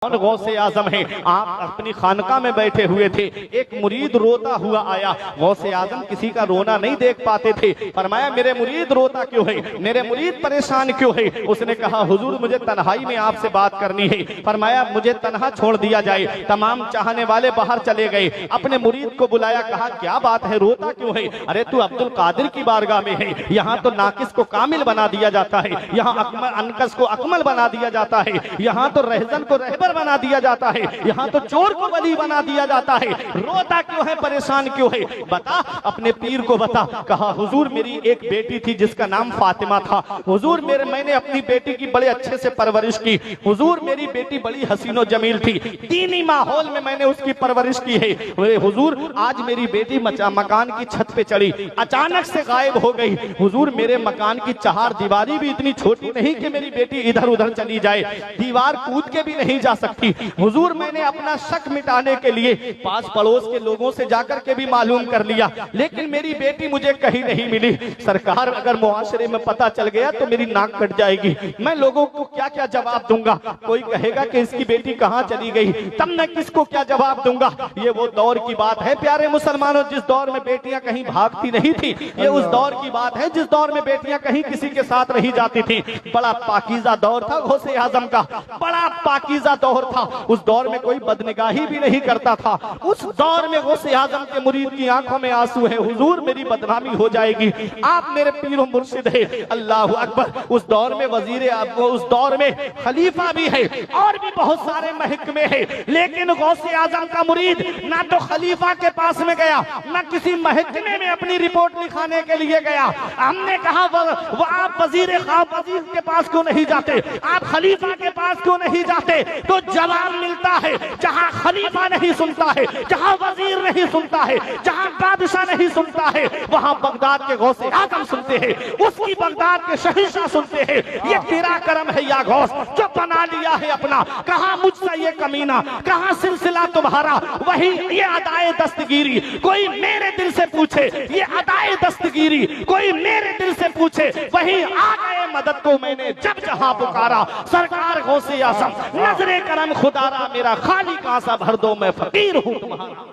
गौसे आजम है। आप अपनी खानका में बैठे हुए थे, एक मुरीद रोता हुआ आया। गौसे आजम किसी का रोना नहीं देख पाते थे। फरमाया मेरे मुरीद रोता क्यों है, मेरे मुरीद परेशान क्यों है? उसने कहा हुजूर मुझे तन्हाई में आपसे बात करनी है। फरमाया मुझे तन्हा छोड़ दिया जाए। तमाम चाहने वाले बाहर चले गए। अपने मुरीद को बुलाया, कहा क्या बात है, रोता क्यों है? अरे तू अब्दुल कादिर की बारगाह में है, यहाँ तो नाकिस को कामिल बना दिया जाता है, यहाँ अनकस को अकमल बना दिया जाता है, यहाँ तो रहजन को रहबर बना दिया जाता है, यहाँ तो चोर को वली बना दिया जाता है। रोता क्यों है, परेशान क्यों है? बता, अपने पीर को बता। कहा हुजूर मेरी एक बेटी थी जिसका नाम फातिमा था। हुजूर मैंने अपनी बेटी की बड़े अच्छे से परवरिश की। हुजूर मेरी बेटी बड़ी हसीनो जमील थी, दीनी माहौल में मैंने उसकी परवरिश की है। हुजूर आज मेरी बेटी मकान की छत पे चढ़ी, अचानक से गायब हो गई। हुजूर मेरे मकान की चार दीवारी भी इतनी छोटी नहीं कि मेरी बेटी इधर उधर चली जाए, दीवार कूद के भी नहीं जा सकती। हुजूर मैंने अपना शक मिटाने के लिए पास पड़ोस के लोगों से जाकर के भी मालूम कर लिया, लेकिन मेरी बेटी मुझे कहीं नहीं मिली। सरकार अगर मुआशरे में पता चल गया तो मेरी नाक कट जाएगी। मैं लोगों को क्या क्या जवाब दूंगा? कोई कहेगा कि इसकी बेटी कहाँ चली गई, तब मैं किसको क्या जवाब दूंगा? ये वो दौर की बात है प्यारे मुसलमानों, जिस दौर में बेटियां कहीं भागती नहीं थी। ये उस दौर की बात है जिस दौर में बेटियां कहीं किसी के साथ नहीं जाती थी। बड़ा पाकीज़ा दौर था गौसे आजम का, बड़ा पाकीज़ा दौर था। उस दौर में कोई बदनिगाही भी नहीं करता था। उस दौर में गौसे आजम के मुरीद की आंखों में आंसू है, हुजूर मेरी बदनामी हो जाएगी, आप मेरे पीर मुर्शिद है। अल्लाह अकबर। उस दौर में वजीर, उस दौर में खलीफा भी है और भी बहुत सारे महकमे है, लेकिन गौसे आजम का मुरीद ना तो खलीफा के पास में गया, ना किसी महकमे में अपनी रिपोर्ट लिखाने के लिए गया। हमने कहा वो आप वजीर के पास क्यों नहीं जाते, आप खलीफा के पास क्यों नहीं जाते? तो जवाब मिलता है जहां खलीफा नहीं सुनता है, जहां वजीर नहीं सुनता है, जहां बादशाह नहीं सुनता है, वहां बगदाद के गौसे आजम सुनते हैं, उसकी बगदाद के शहंशाह सुनते हैं। ये तेरा करम है या गौस जो बना लिया है अपना। कहां मुझसे ये कमीना, कहां सिलसिला तुम्हारा? वही ये अदाए दस्तगीरी कोई मेरे दिल से पूछे, ये अदाए दस्तगीरी कोई मेरे दिल से पूछे, वही आ गए मदद को मैंने जब जहां पुकारा। सरकार गौसे आजम नजरे करम खुदारा, मेरा खाली कांसा भर दो, मैं फकीर हूं तुम्हारा।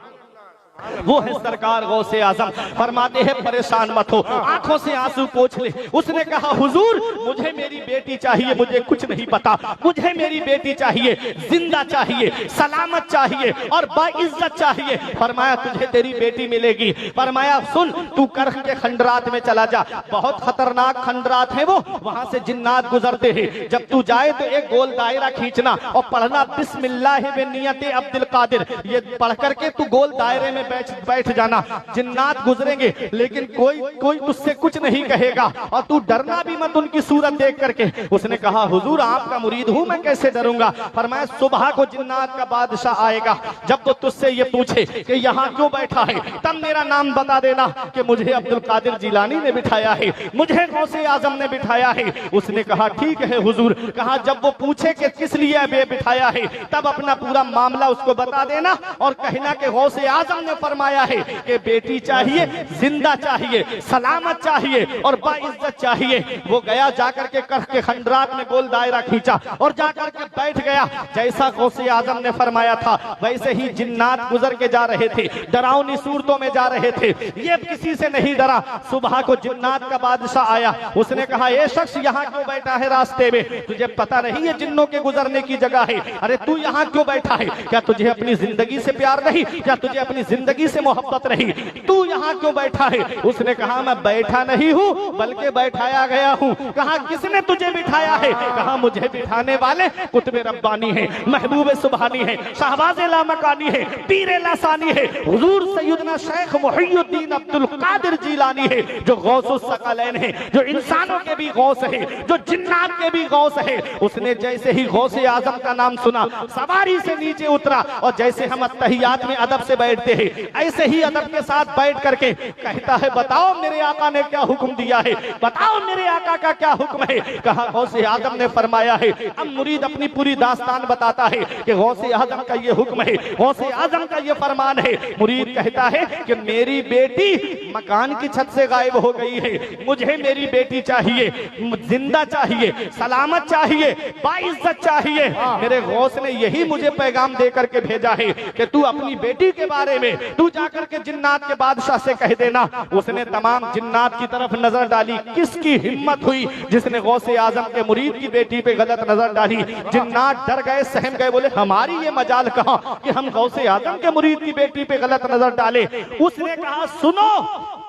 वो है सरकार गौसे आजम। फरमाते हैं परेशान मत हो, आंखों से आंसू पोंछ ले। उसने कहा हुजूर मुझे मेरी बेटी चाहिए, मुझे कुछ नहीं पता, मुझे मेरी बेटी चाहिए, जिंदा चाहिए, सलामत चाहिए और बाइज्जत चाहिए। फरमाया तुझे तेरी बेटी मिलेगी। फरमाया सुन, तू करख के खंडरात में चला जा, बहुत खतरनाक खंडरात है वो, वहां से जिन्नात गुजरते हैं। जब तू जाए तो एक गोल दायरा खींचना और पढ़ना बिस्मिल्लाह बिनियत अब्दुल कादिर, ये पढ़ करके तू गोल दायरे में बैठ जाना। जिन्नात गुजरेंगे लेकिन कोई तुझसे कुछ नहीं कहेगा और तू डरना भी मत उनकी सूरत देख करके। उसने कहा हुजूर आपका मुरीद हूं, मैं कैसे डरूंगा? फरमाया सुबह को जिन्नात का बादशाह आएगा, जब वो तुझसे ये पूछे कि यहाँ क्यों बैठा है, तब मेरा नाम बता देना कि मुझे अब्दुल कादिर जिलानी ने बिठाया है, मुझे गौसे आजम ने बिठाया है। उसने कहा ठीक है हुजूर। कहा जब वो पूछे कि किस लिए बिठाया है, तब अपना पूरा मामला उसको बता देना और कहना कि गौसे आजम ने फरमाया है कि बेटी चाहिए, जिंदा चाहिए, सलामत चाहिए और बाइज्जत चाहिए। वो गया जाकर के करख के खंडरात में गोल दायरा खींचा और जाकर के बैठ गया। जैसा गौसे आजम ने फरमाया था वैसे ही जिन्नात गुजर के जा रहे थे, डरावनी सूरतों में जा रहे थे। ये किसी से नहीं डरा। सुबह को जिन्नात का बादशाह आया। उसने कहा ये शख्स यहाँ क्यों बैठा है रास्ते में? तुझे पता नहीं ये जिन्नों के गुजरने की जगह है? अरे तू यहाँ क्यों बैठा है? क्या तुझे अपनी जिंदगी से प्यार नहीं? क्या तुझे अपनी जिंदगी से मोहब्बत नहीं? तू यहाँ क्यों बैठा है? उसने कहा मैं बैठा नहीं हूँ बल्कि बैठाया गया हूँ। कहा किसने तुझे बिठाया है? कहा मुझे बिठाने वाले कुतुब रब्बानी है, महबूब सुबहानी है, शहबाज लामकानी है, पीर लासानी है, हुजूर सैयदना शेख मुहियुद्दीन अब्दुल कादिर जिलानी है, जो गौसुस सकलैन है, जो इंसानों के भी गौस है, जो जिन्नात के भी गौस है। उसने जैसे ही गौसे आजम का नाम सुना सवारी से नीचे उतरा और जैसे हम अत्तहियात में अदब से बैठते हैं ऐसे ही अदब के साथ बैठ करके कहता है, बताओ मेरे आका ने क्या हुक्म दिया है, बताओ मेरे आका का क्या हुक्म है। कहा गौसे आजम ने फरमाया है। अब मुरीद अपनी पूरी दास्तान बताता है कि गौसे आजम का ये हुक्म है, गौसे आजम का ये फरमान है। मुरीद कहता है कि मेरी बेटी मकान की छत से गायब हो गई है, मुझे मेरी बेटी चाहिए, जिंदा चाहिए, सलामत चाहिए, बाइज्जत चाहिए। मेरे गौस ने यही मुझे पैगाम दे करके भेजा है कि तू अपनी बेटी के बारे में तू जाकर के जिन्नात के बादशाह से कह देना। उसने तमाम जिन्नात की तरफ नजर डाली, किसकी हिम्मत हुई जिसने गौसे आजम के मुरीद की बेटी पे गलत नजर डाली। जिन्नात डर गए, सहम गए, बोले हमारी ये मजाल कहां कि हम गौसे आजम के मुरीद की बेटी पे गलत नजर डाले। उसने कहा, सुनो,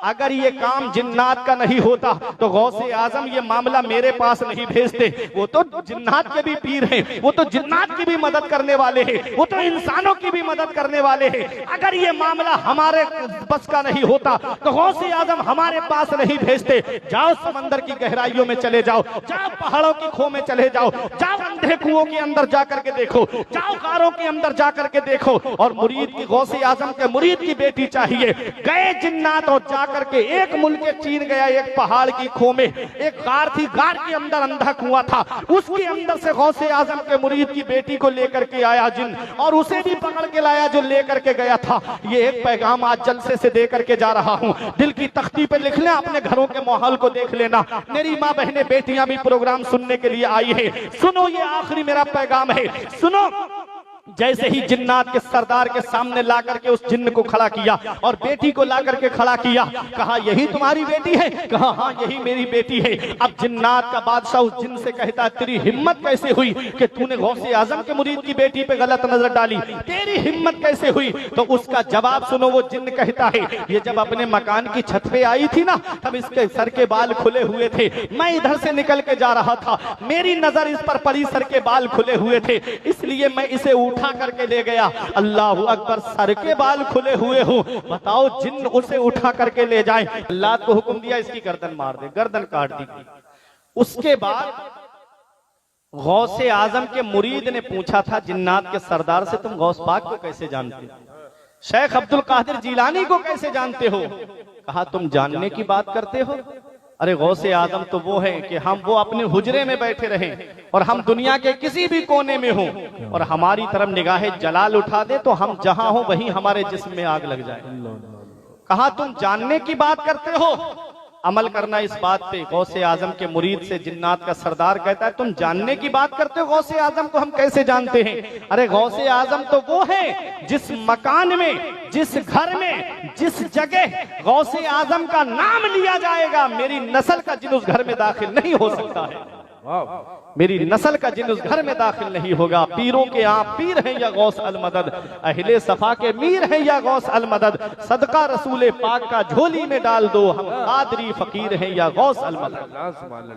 अगर ये काम जिन्नात का नहीं होता तो गौसे आजम ये मामला मेरे पास नहीं भेजते। वो तो जिन्नात के भी पीर हैं, वो तो जिन्नात की भी मदद करने वाले हैं, वो तो इंसानों की भी मदद करने वाले हैं। अगर ये मामला हमारे बस का नहीं होता तो गौसे आजम हमारे पास नहीं भेजते। जाओ समंदर की गहराइयों में चले जाओ, जाओ पहाड़ों की खो में चले जाओ, जाओ अंधे कुओं के अंदर जाकर के देखो, जाओ गारों के अंदर जाकर के देखो, और मुरीद की गौसे आजम के मुरीद की बेटी चाहिए। गए जिन्नात और जाकर के एक मुल्क चीन गया, एक पहाड़ की खो में एक गार थी, गार के अंदर अंधा कुआं था, उसके अंदर से गौसे आजम के मुरीद की बेटी को लेकर के आया जिन, और उसे भी पकड़ के लाया जो लेकर के गया था। ये एक पैगाम आज जलसे से दे करके जा रहा हूं, दिल की तख्ती पे लिख लें, अपने घरों के माहौल को देख लेना। मेरी माँ बहनें बेटियां भी प्रोग्राम सुनने के लिए आई है, सुनो, ये आखिरी मेरा पैगाम है, सुनो। जैसे ही जिन्नात के सरदार के सामने ला करके उस जिन्न को खड़ा किया और बेटी को ला करके खड़ा किया, कहा यही तुम्हारी बेटी है? कहा हाँ यही मेरी बेटी है। अब जिन्नात का बादशाह उस जिन्न से कहता, तेरी हिम्मत कैसे हुई कि तूने गौसे आजम के मुरीद की बेटी पे गलत नजर डाली, तेरी हिम्मत कैसे हुई? तो उसका जवाब सुनो, वो जिन्न कहता है, ये जब अपने मकान की छत पे आई थी ना, तब इसके सर के बाल खुले हुए थे, मैं इधर से निकल के जा रहा था, मेरी नजर इस पर पड़ी, सर के बाल खुले हुए थे, इसलिए मैं इसे उठा करके ले गया। अल्लाह अकबर, सर के बाल खुले हुए हूं, बताओ जिन्न उसे उठा करके ले जाए। अल्लाह को हुक्म दिया इसकी गर्दन मार दे, गर्दन काट दी। उसके बाद गौसे आजम के मुरीद ने पूछा था जिन्नात के सरदार से, तुम गौस पाक को कैसे जानते हो? शेख अब्दुल कादिर जिलानी को कैसे जानते हो? कहा तुम जानने की बात करते हो? अरे गौसे आजम तो वो है कि हम वो अपने हुजरे में बैठे रहें और हम दुनिया के किसी भी कोने में हों और हमारी तरफ निगाहे जलाल उठा दे तो हम जहां हो वहीं हमारे जिस्म में आग लग जाए। कहा तुम जानने की बात करते हो, अमल करना इस बात पे। गौसे आजम के मुरीद से जिन्नात का सरदार कहता है, तुम जानने की बात करते हो, गौसे आजम को हम कैसे जानते हैं? अरे गौसे आजम तो वो है जिस मकान में, जिस घर में, जिस जगह गौसे आजम का नाम लिया जाएगा, मेरी नस्ल का जिन उस घर में दाखिल नहीं हो सकता है। मेरी नस्ल का जिन उस घर में दाखिल नहीं होगा। पीरों के आप पीर हैं या गौस अल मदद, अहले सफा के मीर हैं या गौस अल मदद, सदका रसूले पाक का झोली में डाल दो, हम कादरी फकीर हैं या गौस अल मदद।